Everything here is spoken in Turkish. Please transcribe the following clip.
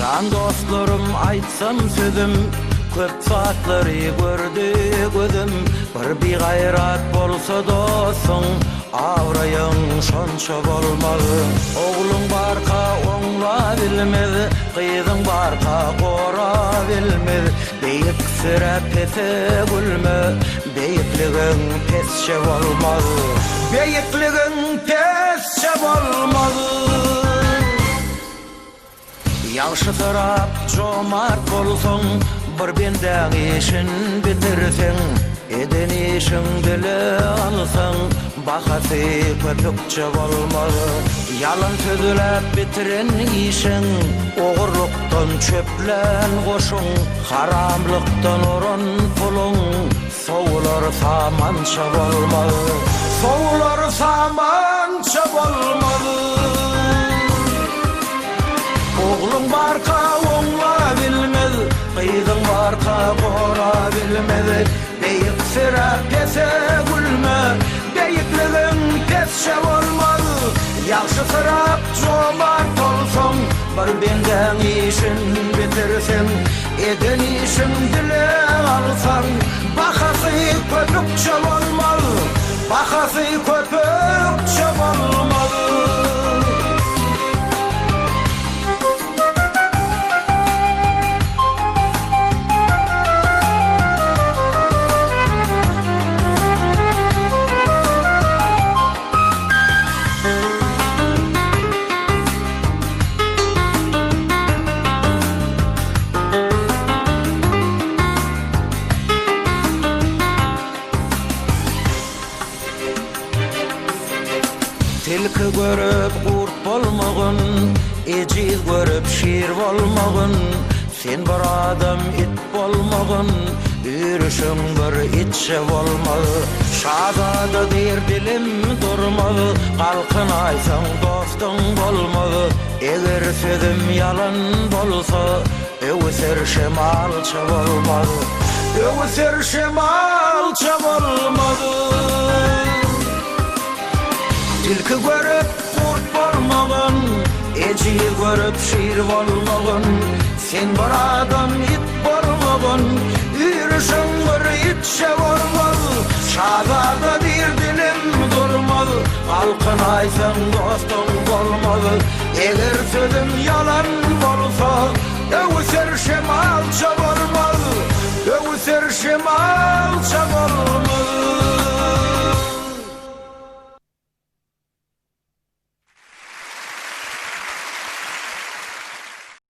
Can dostlarım aytsam sözüm, köp saatları gördü gözüm. Bir gayrat bolsa dostum, avrayın şonça bolmalı. Oğlum barka oňla bilmez, kızın barka gora bilmez. Beýik sıra pese gülme, beýikligin pesçe bolmalı. Beýikligin pesçe bolmalı. Ýaşy tarap jomart bolsaň, bir benden işin bitirseň, eden işin dile alsaň, bahasy köpükçe bolmaly. Yalan sözlep bitiren işin, ogurlukdan çöplen goşuň, haramlykdan oran puluň, sowular samança bolmaly. Sowular samança bolmaly. Oğlum barka oňla bilmez, kızın barka gora bilmez. Beýik sıra pese gülme, beýikligin pesçe bolmaly. Ýaşy sırap jomart bolsaň, bir benden işin bitirseň, eden işin dile alsaň, bahasy köpükçe bolmaly. Bahasy köpükçe bolmaly. Tilki görüp kurt bolmagyn, ejiz görüp şir bolmagyn. Sen bir adam it bolmagyn, ýürüşiň bir itçe bolmaly. Şazada der dilim durmaly, galkyn aýsaň dostum bolmaly. Eger sözüm yalan bolsa, öwüser şemalça bolmaly. Öwüser şemalça bolmaly. Tilki görüp kurt bolmagyn, ejiz görüp şir bolmagyn. Sen bir adam it bolmagyn, ýürüşiň bir itçe bolmaly. Şazada bir dilim durmaly, galkyn aýsaň dostum bolmaly. Eger sözüm yalan